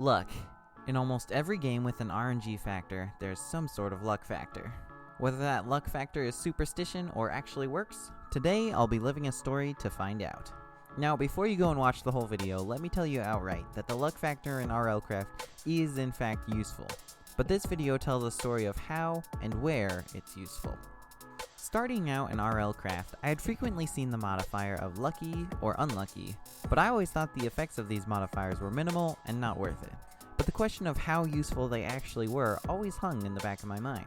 Luck. In almost every game with an RNG factor, there's some sort of luck factor. Whether that luck factor is superstition or actually works, today I'll be living a story to find out. Now, before you go and watch the whole video, let me tell you outright that the luck factor in RLcraft is in fact useful, but this video tells a story of how and where it's useful. Starting out in RLcraft, I had frequently seen the modifier of lucky or unlucky, but I always thought the effects of these modifiers were minimal and not worth it. But the question of how useful they actually were always hung in the back of my mind.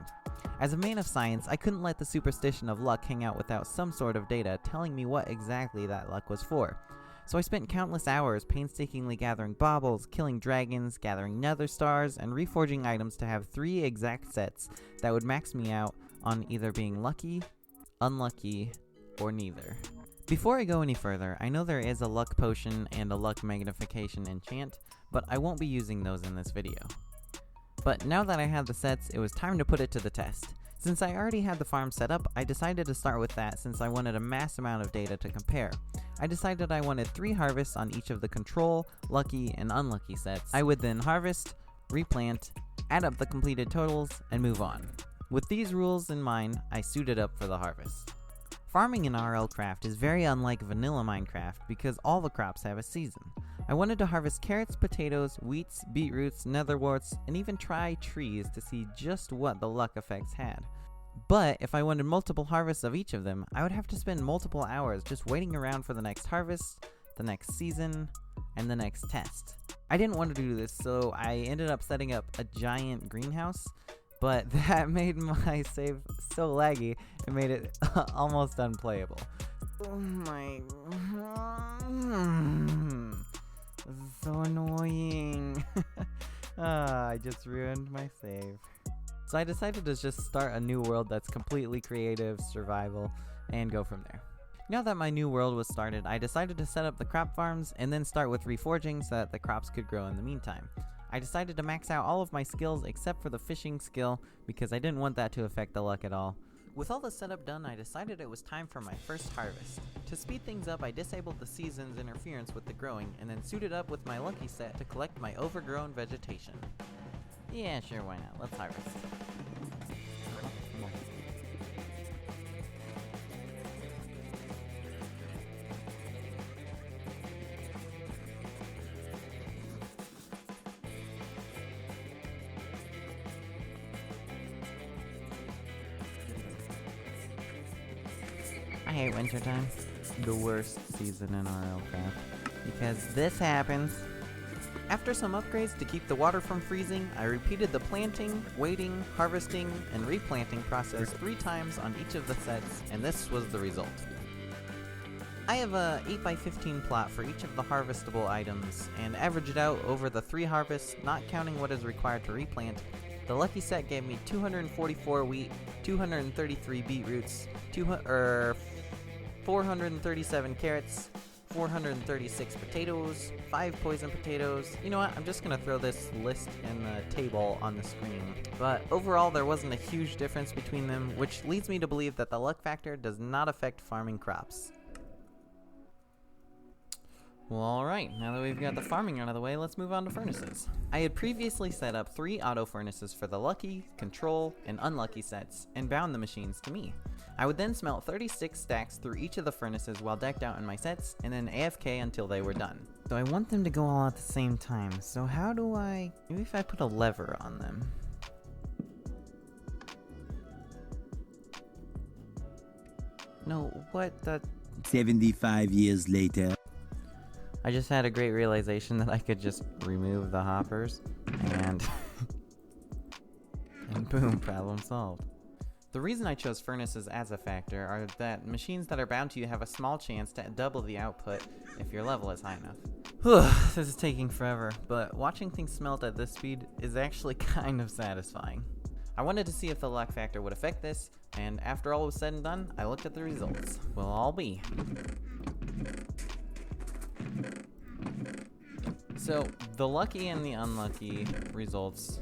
As a man of science, I couldn't let the superstition of luck hang out without some sort of data telling me what exactly that luck was for. So I spent countless hours painstakingly gathering baubles, killing dragons, gathering nether stars, and reforging items to have 3 exact sets that would max me out on either being lucky, unlucky, or neither. Before I go any further, I know there is a luck potion and a luck magnification enchant, but I won't be using those in this video. But now that I had the sets, it was time to put it to the test. Since I already had the farm set up, I decided to start with that since I wanted a mass amount of data to compare. I decided I wanted 3 harvests on each of the control, lucky, and unlucky sets. I would then harvest, replant, add up the completed totals, and move on. With these rules in mind, I suited up for the harvest. Farming in RLcraft is very unlike vanilla Minecraft because all the crops have a season. I wanted to harvest carrots, potatoes, wheats, beetroots, netherworts, and even try trees to see just what the luck effects had. But if I wanted multiple harvests of each of them, I would have to spend multiple hours just waiting around for the next harvest, the next season, and the next test. I didn't want to do this, so I ended up setting up a giant greenhouse, but that made my save so laggy, it made it almost unplayable. Oh my... so annoying. I just ruined my save. So I decided to just start a new world that's completely creative, survival, and go from there. Now that my new world was started, I decided to set up the crop farms and then start with reforging so that the crops could grow in the meantime. I decided to max out all of my skills except for the fishing skill because I didn't want that to affect the luck at all. With all the setup done, I decided it was time for my first harvest. To speed things up, I disabled the season's interference with the growing and then suited up with my lucky set to collect my overgrown vegetation. Yeah, sure, why not? Let's harvest. I hate wintertime. The worst season in RLcraft. Because this happens. After some upgrades to keep the water from freezing, I repeated the planting, waiting, harvesting, and replanting process 3 times on each of the sets, and this was the result. I have a 8x15 plot for each of the harvestable items, and averaged out over the 3 harvests, not counting what is required to replant. The lucky set gave me 244 wheat, 233 beetroots, 437 carrots, 436 potatoes, 5 poison potatoes. You know what, I'm just gonna throw this list in the table on the screen. But overall, there wasn't a huge difference between them, which leads me to believe that the luck factor does not affect farming crops. Well, alright, now that we've got the farming out of the way, let's move on to furnaces. I had previously set up 3 auto furnaces for the lucky, control, and unlucky sets, and bound the machines to me. I would then smelt 36 stacks through each of the furnaces while decked out in my sets, and then AFK until they were done. So I want them to go all at the same time, so how do I... Maybe if I put a lever on them. No, what the... 75 years later. I just had a great realization that I could just remove the hoppers, and boom, problem solved. The reason I chose furnaces as a factor are that machines that are bound to you have a small chance to double the output if your level is high enough. This is taking forever, but watching things smelt at this speed is actually kind of satisfying. I wanted to see if the luck factor would affect this, and after all was said and done, I looked at the results. Well, I'll be. So, the lucky and the unlucky results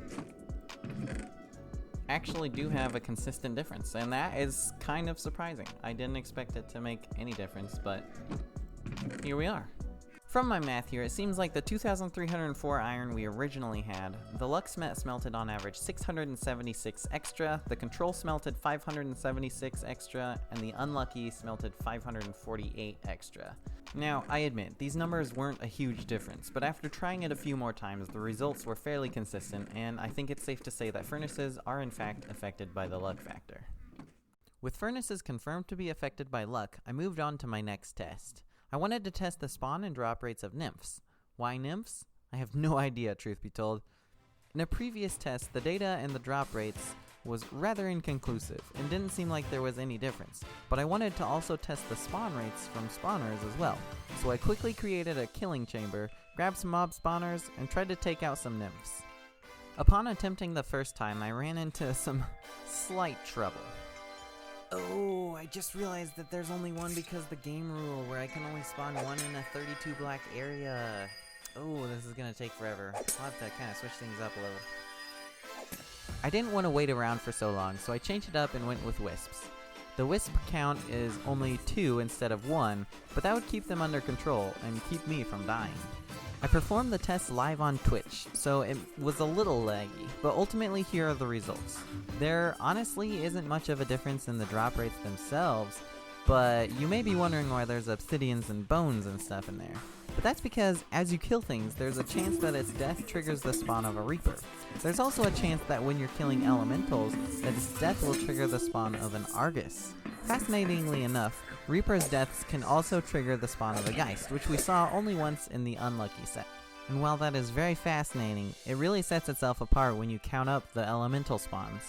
actually do have a consistent difference, and that is kind of surprising. I didn't expect it to make any difference, but here we are. From my math here, it seems like the 2,304 iron we originally had, the luck smelted on average 676 extra, the control smelted 576 extra, and the unlucky smelted 548 extra. Now, I admit, these numbers weren't a huge difference, but after trying it a few more times, the results were fairly consistent, and I think it's safe to say that furnaces are in fact affected by the luck factor. With furnaces confirmed to be affected by luck, I moved on to my next test. I wanted to test the spawn and drop rates of nymphs. Why nymphs? I have no idea, truth be told. In a previous test, the data and the drop rates was rather inconclusive and didn't seem like there was any difference, but I wanted to also test the spawn rates from spawners as well. So I quickly created a killing chamber, grabbed some mob spawners, and tried to take out some nymphs. Upon attempting the first time, I ran into some slight trouble. Oh, I just realized that there's only one because the game rule where I can only spawn one in a 32 block area. Oh, this is gonna take forever. I'll have to kind of switch things up a little. I didn't want to wait around for so long, so I changed it up and went with wisps. The wisp count is only 2 instead of 1, but that would keep them under control and keep me from dying. I performed the test live on Twitch, so it was a little laggy, but ultimately here are the results. There honestly isn't much of a difference in the drop rates themselves, but you may be wondering why there's obsidians and bones and stuff in there. But that's because as you kill things, there's a chance that its death triggers the spawn of a reaper. There's also a chance that when you're killing elementals, that its death will trigger the spawn of an Argus. Fascinatingly enough, Reaper's deaths can also trigger the spawn of a Geist, which we saw only once in the Unlucky set. And while that is very fascinating, it really sets itself apart when you count up the elemental spawns.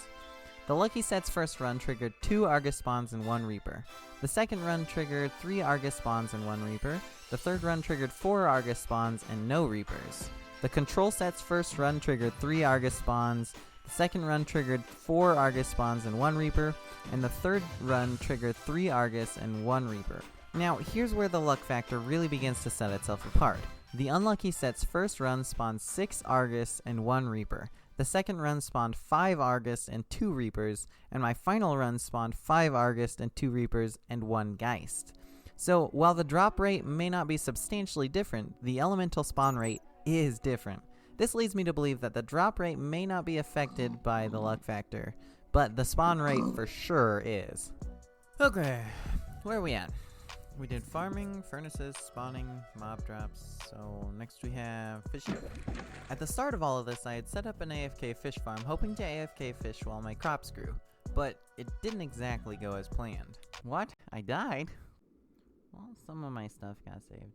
The Lucky set's first run triggered 2 Argus spawns and 1 Reaper. The second run triggered 3 Argus spawns and 1 Reaper. The third run triggered 4 Argus spawns and no Reapers. The Control set's first run triggered 3 Argus spawns. The second run triggered 4 Argus spawns and 1 Reaper, and the third run triggered 3 Argus and 1 Reaper. Now, here's where the luck factor really begins to set itself apart. The Unlucky set's first run spawned 6 Argus and 1 Reaper. The second run spawned 5 Argus and 2 Reapers, and my final run spawned 5 Argus and 2 Reapers and 1 Geist. So, while the drop rate may not be substantially different, the elemental spawn rate is different. This leads me to believe that the drop rate may not be affected by the luck factor, but the spawn rate for sure is. Okay, where are we at? We did farming, furnaces, spawning, mob drops, so next we have fishing. At the start of all of this, I had set up an AFK fish farm, hoping to AFK fish while my crops grew, but it didn't exactly go as planned. What? I died? Well, some of my stuff got saved.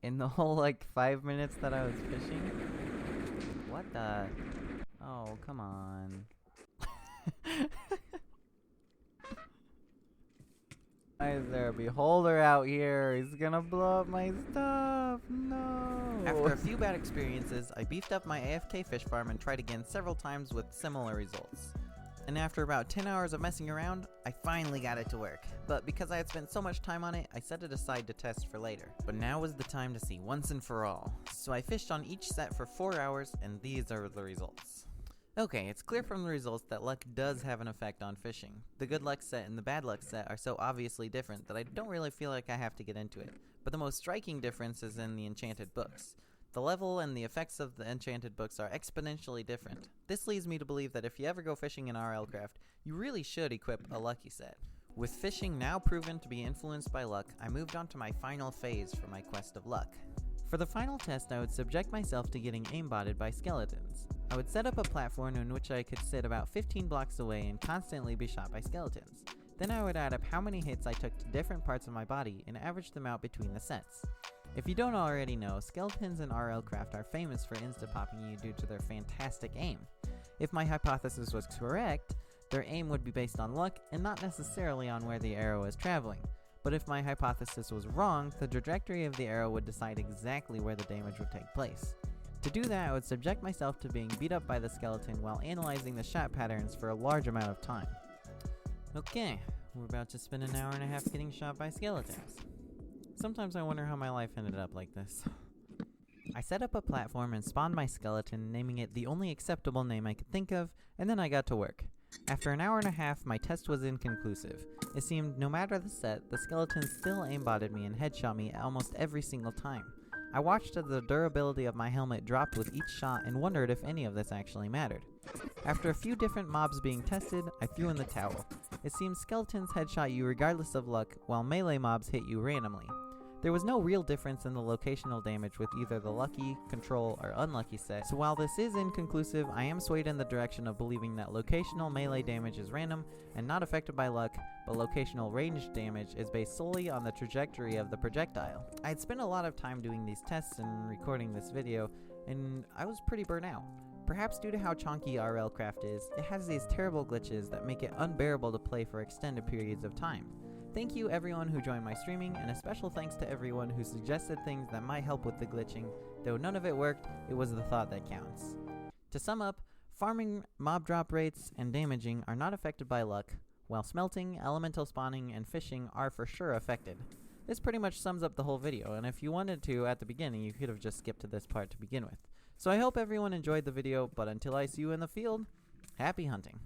In the whole, 5 minutes that I was fishing? What the? Oh, come on. Why is there a beholder out here? He's gonna blow up my stuff. No. After a few bad experiences, I beefed up my AFK fish farm and tried again several times with similar results. And after about 10 hours of messing around, I finally got it to work. But because I had spent so much time on it, I set it aside to test for later. But now was the time to see once and for all. So I fished on each set for 4 hours, and these are the results. Okay, it's clear from the results that luck does have an effect on fishing. The good luck set and the bad luck set are so obviously different that I don't really feel like I have to get into it. But the most striking difference is in the enchanted books. The level and the effects of the enchanted books are exponentially different. This leads me to believe that if you ever go fishing in RLcraft, you really should equip a lucky set. With fishing now proven to be influenced by luck, I moved on to my final phase for my quest of luck. For the final test, I would subject myself to getting aimbotted by skeletons. I would set up a platform in which I could sit about 15 blocks away and constantly be shot by skeletons. Then I would add up how many hits I took to different parts of my body and average them out between the sets. If you don't already know, skeletons in RLcraft are famous for insta-popping you due to their fantastic aim. If my hypothesis was correct, their aim would be based on luck and not necessarily on where the arrow is traveling. But if my hypothesis was wrong, the trajectory of the arrow would decide exactly where the damage would take place. To do that, I would subject myself to being beat up by the skeleton while analyzing the shot patterns for a large amount of time. Okay, we're about to spend an hour and a half getting shot by skeletons. Sometimes I wonder how my life ended up like this. I set up a platform and spawned my skeleton, naming it the only acceptable name I could think of, and then I got to work. After an hour and a half, my test was inconclusive. It seemed no matter the set, the skeleton still aimbotted me and headshot me almost every single time. I watched as the durability of my helmet dropped with each shot and wondered if any of this actually mattered. After a few different mobs being tested, I threw in the towel. It seems skeletons headshot you regardless of luck, while melee mobs hit you randomly. There was no real difference in the locational damage with either the lucky, control, or unlucky set, so while this is inconclusive, I am swayed in the direction of believing that locational melee damage is random and not affected by luck, but locational ranged damage is based solely on the trajectory of the projectile. I had spent a lot of time doing these tests and recording this video, and I was pretty burnt out. Perhaps due to how chonky RLcraft is, it has these terrible glitches that make it unbearable to play for extended periods of time. Thank you everyone who joined my streaming, and a special thanks to everyone who suggested things that might help with the glitching. Though none of it worked, it was the thought that counts. To sum up, farming, mob drop rates, and damaging are not affected by luck, while smelting, elemental spawning, and fishing are for sure affected. This pretty much sums up the whole video, and if you wanted to at the beginning, you could have just skipped to this part to begin with. So I hope everyone enjoyed the video, but until I see you in the field, happy hunting.